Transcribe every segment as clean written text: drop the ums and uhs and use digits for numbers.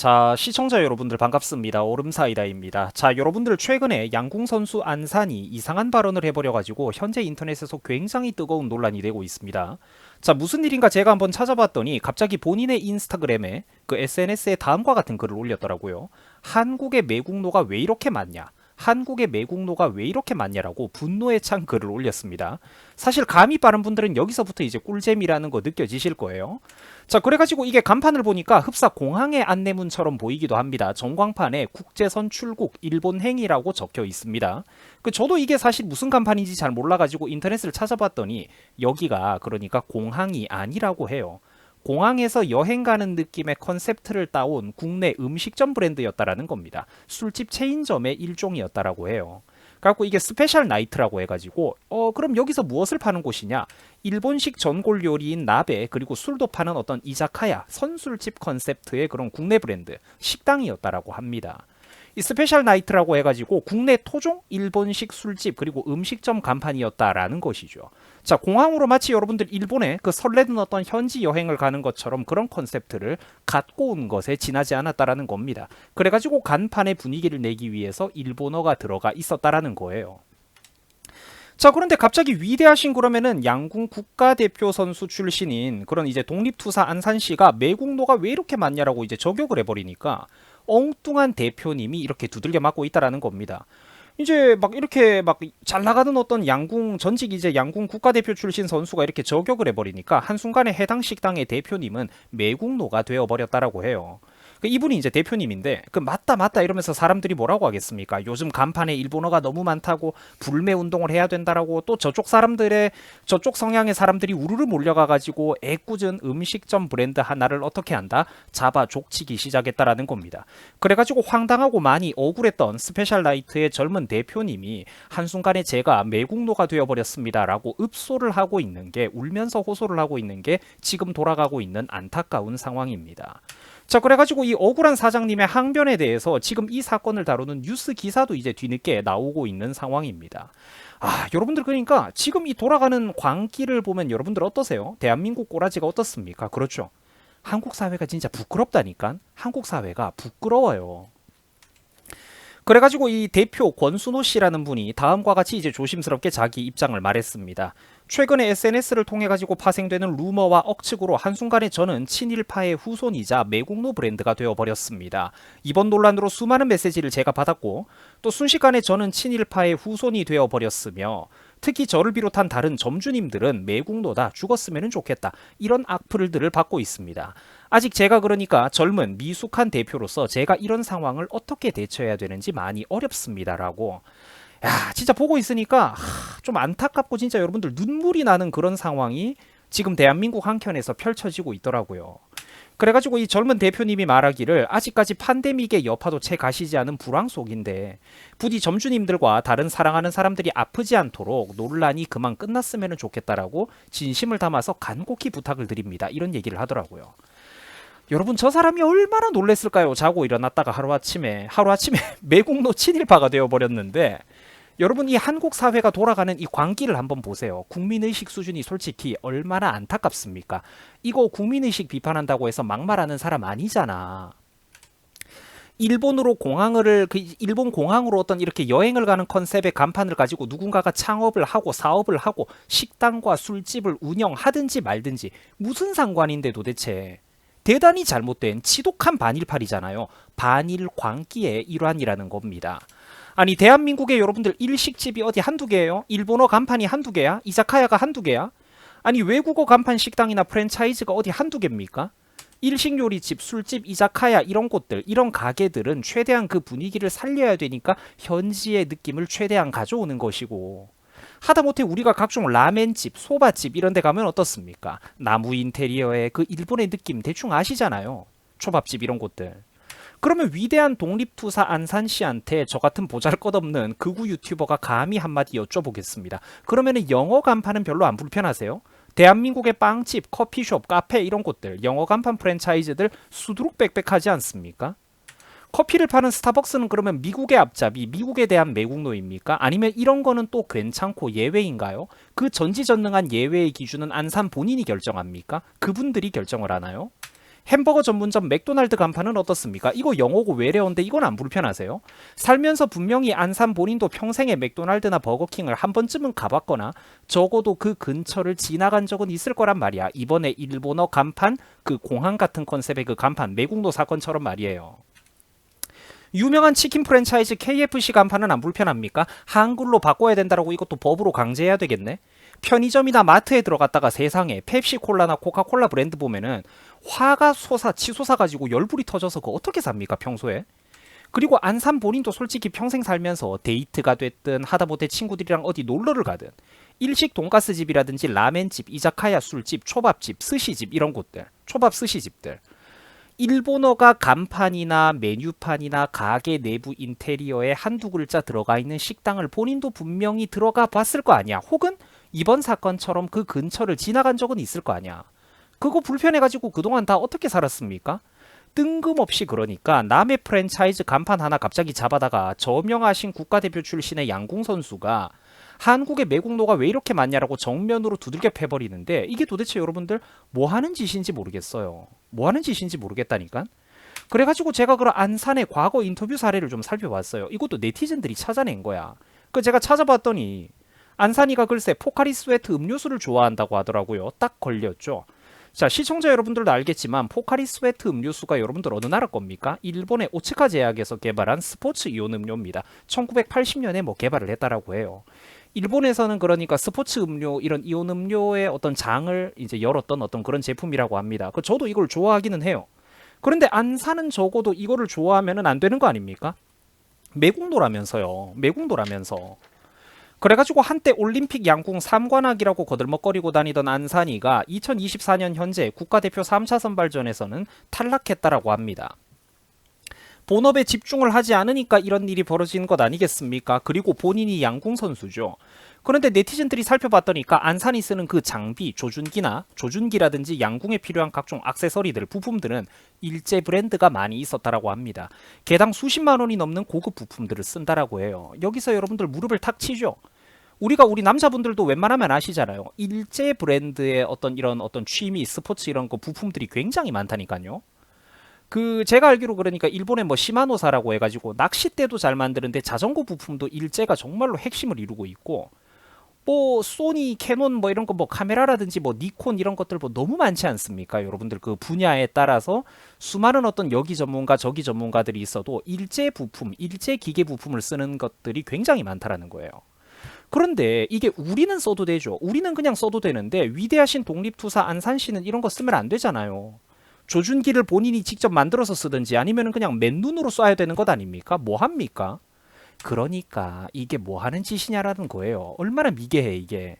자, 시청자 여러분들 반갑습니다. 오름사이다입니다. 자, 여러분들 최근에 양궁 선수 안산이 이상한 발언을 해버려가지고 현재 인터넷에서 굉장히 뜨거운 논란이 되고 있습니다. 자, 무슨 일인가 제가 한번 찾아봤더니 갑자기 본인의 인스타그램에 그 SNS에 다음과 같은 글을 올렸더라고요. 한국의 매국노가 왜 이렇게 많냐? 한국의 매국노가 왜 이렇게 많냐라고 분노에 찬 글을 올렸습니다. 사실 감이 빠른 분들은 여기서부터 이제 꿀잼이라는 거 느껴지실 거예요. 자, 그래가지고 이게 간판을 보니까 흡사 공항의 안내문처럼 보이기도 합니다. 전광판에 국제선 출국 일본행이라고 적혀 있습니다. 저도 이게 사실 무슨 간판인지 잘 몰라가지고 인터넷을 찾아봤더니 여기가 그러니까 공항이 아니라고 해요. 공항에서 여행 가는 느낌의 컨셉트를 따온 국내 음식점 브랜드였다라는 겁니다. 술집 체인점의 일종이었다라고 해요. 그래갖고 이게 스페셜 나이트라고 해가지고 그럼 여기서 무엇을 파는 곳이냐? 일본식 전골 요리인 나베 그리고 술도 파는 어떤 이자카야 선술집 컨셉트의 그런 국내 브랜드 식당이었다라고 합니다. 이 스페셜 나이트라고 해가지고 국내 토종 일본식 술집 그리고 음식점 간판이었다라는 것이죠. 자, 공항으로 마치 여러분들 일본에 그 설레는 어떤 현지 여행을 가는 것처럼 그런 컨셉트를 갖고 온 것에 지나지 않았다라는 겁니다. 그래가지고 간판의 분위기를 내기 위해서 일본어가 들어가 있었다라는 거예요. 자, 그런데 갑자기 위대하신 그러면은 양궁 국가대표 선수 출신인 그런 이제 독립투사 안산시가 매국노가 왜 이렇게 많냐라고 이제 저격을 해버리니까 엉뚱한 대표님이 이렇게 두들겨 맞고 있다라는 겁니다. 이제 막 이렇게 막 잘 나가는 어떤 양궁 전직 이제 양궁 국가대표 출신 선수가 이렇게 저격을 해버리니까 한순간에 해당 식당의 대표님은 매국노가 되어버렸다라고 해요. 이분이 이제 대표님인데 맞다 이러면서 사람들이 뭐라고 하겠습니까? 요즘 간판에 일본어가 너무 많다고 불매 운동을 해야 된다라고 또 저쪽 사람들의 저쪽 성향의 사람들이 우르르 몰려가가지고 애꿎은 음식점 브랜드 하나를 어떻게 한다? 잡아 족치기 시작했다라는 겁니다. 그래가지고 황당하고 많이 억울했던 스페셜 나이트의 젊은 대표님이 한순간에 제가 매국노가 되어버렸습니다라고 읍소를 하고 있는 게 울면서 호소를 하고 있는 게 지금 돌아가고 있는 안타까운 상황입니다. 자, 그래가지고 이 억울한 사장님의 항변에 대해서 지금 이 사건을 다루는 뉴스 기사도 이제 뒤늦게 나오고 있는 상황입니다. 여러분들 그러니까 지금 이 돌아가는 광기를 보면 여러분들 어떠세요? 대한민국 꼬라지가 어떻습니까? 그렇죠. 한국 사회가 진짜 부끄럽다니까. 한국 사회가 부끄러워요. 그래가지고 이 대표 권순호 씨라는 분이 다음과 같이 이제 조심스럽게 자기 입장을 말했습니다. 최근에 SNS를 통해 가지고 파생되는 루머와 억측으로 한순간에 저는 친일파의 후손이자 매국노 브랜드가 되어버렸습니다. 이번 논란으로 수많은 메시지를 제가 받았고 또 순식간에 저는 친일파의 후손이 되어버렸으며 특히 저를 비롯한 다른 점주님들은 매국노다 죽었으면 좋겠다 이런 악플들을 받고 있습니다. 아직 제가 그러니까 젊은 미숙한 대표로서 제가 이런 상황을 어떻게 대처해야 되는지 많이 어렵습니다라고. 야, 진짜 보고 있으니까 좀 안타깝고 진짜 여러분들 눈물이 나는 그런 상황이 지금 대한민국 한켠에서 펼쳐지고 있더라고요. 그래가지고 이 젊은 대표님이 말하기를 아직까지 팬데믹의 여파도 채 가시지 않은 불황 속인데 부디 점주님들과 다른 사랑하는 사람들이 아프지 않도록 논란이 그만 끝났으면 좋겠다라고 진심을 담아서 간곡히 부탁을 드립니다. 이런 얘기를 하더라고요. 여러분 저 사람이 얼마나 놀랬을까요? 자고 일어났다가 하루아침에 매국노 친일파가 되어버렸는데 여러분 이 한국 사회가 돌아가는 이 광기를 한번 보세요. 국민의식 수준이 솔직히 얼마나 안타깝습니까? 이거 국민의식 비판한다고 해서 막말하는 사람 아니잖아. 일본으로 공항을 일본 공항으로 어떤 이렇게 여행을 가는 컨셉의 간판을 가지고 누군가가 창업을 하고 사업을 하고 식당과 술집을 운영하든지 말든지 무슨 상관인데 도대체 대단히 잘못된 지독한 반일팔이잖아요. 반일 광기의 일환이라는 겁니다. 아니 대한민국에 여러분들 일식집이 어디 한두 개예요? 일본어 간판이 한두 개야? 이자카야가 한두 개야? 아니 외국어 간판 식당이나 프랜차이즈가 어디 한두 개입니까? 일식 요리집, 술집, 이자카야 이런 곳들, 이런 가게들은 최대한 그 분위기를 살려야 되니까 현지의 느낌을 최대한 가져오는 것이고 하다못해 우리가 각종 라멘집, 소바집 이런 데 가면 어떻습니까? 나무 인테리어의 그 일본의 느낌 대충 아시잖아요. 초밥집 이런 곳들. 그러면 위대한 독립투사 안산시한테 저 같은 보잘것없는 극우 유튜버가 감히 한마디 여쭤보겠습니다. 그러면 영어 간판은 별로 안 불편하세요? 대한민국의 빵집, 커피숍, 카페 이런 곳들 영어 간판 프랜차이즈들 수두룩 빽빽하지 않습니까? 커피를 파는 스타벅스는 그러면 미국의 앞잡이, 미국에 대한 매국노입니까? 아니면 이런 거는 또 괜찮고 예외인가요? 그 전지전능한 예외의 기준은 안산 본인이 결정합니까? 그분들이 결정을 하나요? 햄버거 전문점 맥도날드 간판은 어떻습니까? 이거 영어고 외래어인데 이건 안 불편하세요? 살면서 분명히 안산 본인도 평생에 맥도날드나 버거킹을 한 번쯤은 가봤거나 적어도 그 근처를 지나간 적은 있을 거란 말이야. 이번에 일본어 간판, 그 공항 같은 컨셉의 그 간판, 매국노 사건처럼 말이에요. 유명한 치킨 프랜차이즈 KFC 간판은 안 불편합니까? 한글로 바꿔야 된다라고 이것도 법으로 강제해야 되겠네? 편의점이나 마트에 들어갔다가 세상에 펩시콜라나 코카콜라 브랜드 보면은 화가 치솟아 가지고 열불이 터져서 그거 어떻게 삽니까 평소에? 그리고 안산 본인도 솔직히 평생 살면서 데이트가 됐든 하다못해 친구들이랑 어디 놀러를 가든 일식 돈가스 집이라든지 라멘집, 이자카야 술집, 초밥집, 스시집 이런 곳들, 초밥 스시집들, 일본어가 간판이나 메뉴판이나 가게 내부 인테리어에 한두 글자 들어가 있는 식당을 본인도 분명히 들어가 봤을 거 아니야. 혹은 이번 사건처럼 그 근처를 지나간 적은 있을 거 아니야. 그거 불편해가지고 그동안 다 어떻게 살았습니까? 뜬금없이 그러니까 남의 프랜차이즈 간판 하나 갑자기 잡아다가 저명하신 국가대표 출신의 양궁 선수가 한국의 매국노가 왜 이렇게 많냐라고 정면으로 두들겨 패버리는데 이게 도대체 여러분들 뭐 하는 짓인지 모르겠어요. 뭐 하는 짓인지 모르겠다니까. 그래가지고 제가 그런 안산의 과거 인터뷰 사례를 좀 살펴봤어요. 이것도 네티즌들이 찾아낸 거야. 그 제가 찾아봤더니 안산이가 글쎄 포카리 스웨트 음료수를 좋아한다고 하더라고요. 딱 걸렸죠. 자, 시청자 여러분들도 알겠지만 포카리 스웨트 음료수가 여러분들 어느 나라 겁니까? 일본의 오츠카 제약에서 개발한 스포츠 이온 음료입니다. 1980년에 뭐 개발을 했다라고 해요. 일본에서는 그러니까 스포츠 음료 이런 이온 음료의 어떤 장을 이제 열었던 어떤 그런 제품이라고 합니다. 그 저도 이걸 좋아하기는 해요. 그런데 안산은 적어도 이거를 좋아하면은 안 되는 거 아닙니까? 매국노라면서요. 매국노라면서. 그래가지고 한때 올림픽 양궁 3관왕이라고 거들먹거리고 다니던 안산이가 2024년 현재 국가대표 3차 선발전에서는 탈락했다라고 합니다. 본업에 집중을 하지 않으니까 이런 일이 벌어지는 것 아니겠습니까? 그리고 본인이 양궁 선수죠. 그런데 네티즌들이 살펴봤더니까 안산이 쓰는 그 장비, 조준기라든지 양궁에 필요한 각종 액세서리들, 부품들은 일제 브랜드가 많이 있었다라고 합니다. 개당 수십만 원이 넘는 고급 부품들을 쓴다라고 해요. 여기서 여러분들 무릎을 탁 치죠. 우리 남자분들도 웬만하면 아시잖아요. 일제 브랜드의 어떤 이런 어떤 취미, 스포츠 이런 거 부품들이 굉장히 많다니까요. 그 제가 알기로 그러니까 일본의 뭐 시마노사라고 해가지고 낚싯대도 잘 만드는데 자전거 부품도 일제가 정말로 핵심을 이루고 있고, 뭐 소니, 캐논 뭐 이런 거 뭐 카메라라든지 뭐 니콘 이런 것들 뭐 너무 많지 않습니까? 여러분들 그 분야에 따라서 수많은 어떤 여기 전문가 저기 전문가들이 있어도 일제 부품, 일제 기계 부품을 쓰는 것들이 굉장히 많다라는 거예요. 그런데 이게 우리는 써도 되죠. 우리는 그냥 써도 되는데 위대하신 독립투사 안산시는 이런 거 쓰면 안 되잖아요. 조준기를 본인이 직접 만들어서 쓰든지 아니면 그냥 맨눈으로 쏴야 되는 것 아닙니까? 뭐 합니까? 그러니까 이게 뭐 하는 짓이냐라는 거예요. 얼마나 미개해 이게.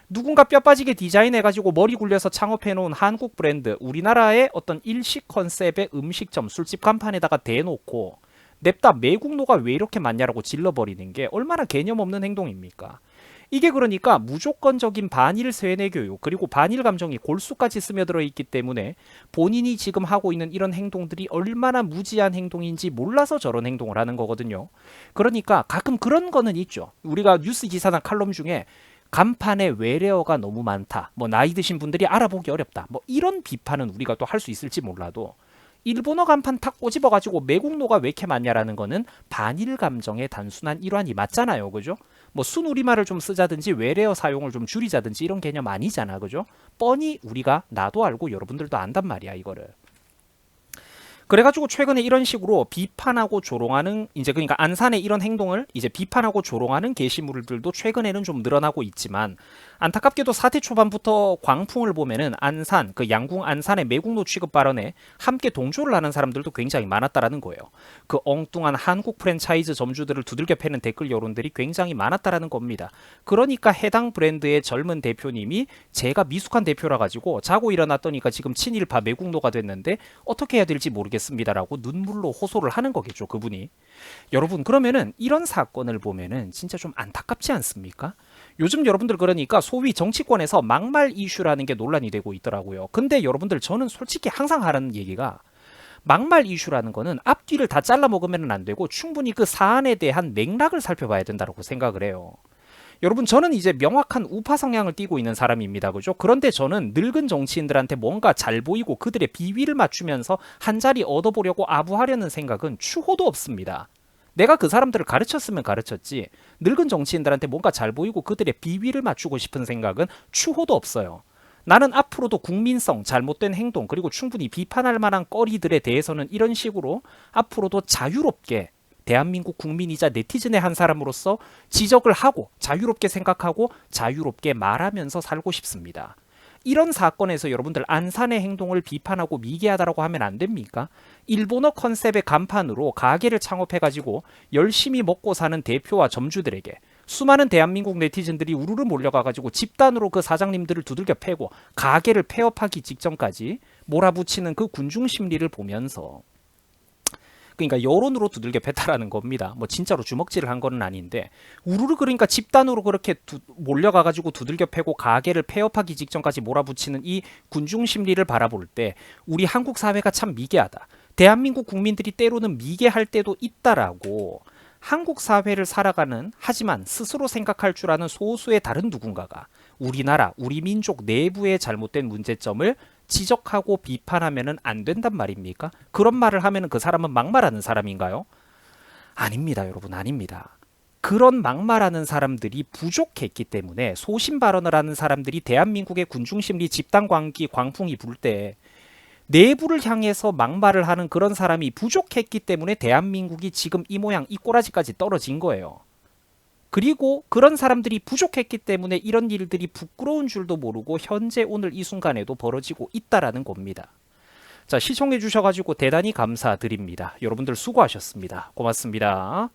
누군가 뼈 빠지게 디자인해가지고 머리 굴려서 창업해놓은 한국 브랜드, 우리나라의 어떤 일식 컨셉의 음식점, 술집 간판에다가 대놓고 냅다 매국노가 왜 이렇게 많냐라고 질러버리는 게 얼마나 개념 없는 행동입니까? 이게 그러니까 무조건적인 반일 세뇌 교육 그리고 반일 감정이 골수까지 스며들어 있기 때문에 본인이 지금 하고 있는 이런 행동들이 얼마나 무지한 행동인지 몰라서 저런 행동을 하는 거거든요. 그러니까 가끔 그런 거는 있죠. 우리가 뉴스 기사나 칼럼 중에 간판에 외래어가 너무 많다, 뭐 나이 드신 분들이 알아보기 어렵다, 뭐 이런 비판은 우리가 또 할 수 있을지 몰라도 일본어 간판 탁 꼬집어가지고 매국노가 왜 이렇게 많냐라는 거는 반일 감정의 단순한 일환이 맞잖아요. 그죠? 뭐 순우리말을 좀 쓰자든지 외래어 사용을 좀 줄이자든지 이런 개념 아니잖아. 그죠? 뻔히 우리가 나도 알고 여러분들도 안단 말이야 이거를. 그래가지고 최근에 이런 식으로 비판하고 조롱하는, 이제 그러니까 안산의 이런 행동을 이제 비판하고 조롱하는 게시물들도 최근에는 좀 늘어나고 있지만, 안타깝게도 사태 초반부터 광풍을 보면은 안산, 그 양궁 안산의 매국노 취급 발언에 함께 동조를 하는 사람들도 굉장히 많았다라는 거예요. 그 엉뚱한 한국 프랜차이즈 점주들을 두들겨 패는 댓글 여론들이 굉장히 많았다라는 겁니다. 그러니까 해당 브랜드의 젊은 대표님이 제가 미숙한 대표라 가지고 자고 일어났더니까 지금 친일파 매국노가 됐는데 어떻게 해야 될지 모르겠습니다라고 눈물로 호소를 하는 거겠죠, 그분이. 여러분, 그러면은 이런 사건을 보면은 진짜 좀 안타깝지 않습니까? 요즘 여러분들 그러니까 소위 정치권에서 막말 이슈라는 게 논란이 되고 있더라고요. 근데 여러분들 저는 솔직히 항상 하는 얘기가, 막말 이슈라는 거는 앞뒤를 다 잘라 먹으면 안 되고 충분히 그 사안에 대한 맥락을 살펴봐야 된다고 생각을 해요. 여러분 저는 이제 명확한 우파 성향을 띠고 있는 사람입니다. 그죠? 그런데 저는 늙은 정치인들한테 뭔가 잘 보이고 그들의 비위를 맞추면서 한 자리 얻어보려고 아부하려는 생각은 추호도 없습니다. 내가 그 사람들을 가르쳤으면 가르쳤지 늙은 정치인들한테 뭔가 잘 보이고 그들의 비위를 맞추고 싶은 생각은 추호도 없어요. 나는 앞으로도 국민성, 잘못된 행동, 그리고 충분히 비판할 만한 거리들에 대해서는 이런 식으로 앞으로도 자유롭게 대한민국 국민이자 네티즌의 한 사람으로서 지적을 하고 자유롭게 생각하고 자유롭게 말하면서 살고 싶습니다. 이런 사건에서 여러분들 안산의 행동을 비판하고 미개하다라고 하면 안 됩니까? 일본어 컨셉의 간판으로 가게를 창업해가지고 열심히 먹고 사는 대표와 점주들에게 수많은 대한민국 네티즌들이 우르르 몰려가가지고 집단으로 그 사장님들을 두들겨 패고 가게를 폐업하기 직전까지 몰아붙이는 그 군중 심리를 보면서 그러니까 여론으로 두들겨 팼다라는 겁니다. 뭐 진짜로 주먹질을 한 거는 아닌데 우르르 그러니까 집단으로 그렇게 몰려가가지고 두들겨 패고 가게를 폐업하기 직전까지 몰아붙이는 이 군중 심리를 바라볼 때 우리 한국 사회가 참 미개하다. 대한민국 국민들이 때로는 미개할 때도 있다라고 한국 사회를 살아가는 하지만 스스로 생각할 줄 아는 소수의 다른 누군가가 우리나라, 우리 민족 내부의 잘못된 문제점을 지적하고 비판하면은 안 된단 말입니까? 그런 말을 하면은 그 사람은 막말하는 사람인가요? 아닙니다, 여러분, 아닙니다. 그런 막말하는 사람들이 부족했기 때문에 소신 발언을 하는 사람들이 대한민국의 군중심리 집단 광기 광풍이 불 때 내부를 향해서 막말을 하는 그런 사람이 부족했기 때문에 대한민국이 지금 이 모양 이 꼬라지까지 떨어진 거예요. 그리고 그런 사람들이 부족했기 때문에 이런 일들이 부끄러운 줄도 모르고 현재 오늘 이 순간에도 벌어지고 있다라는 겁니다. 자, 시청해 주셔가지고 대단히 감사드립니다. 여러분들 수고하셨습니다. 고맙습니다.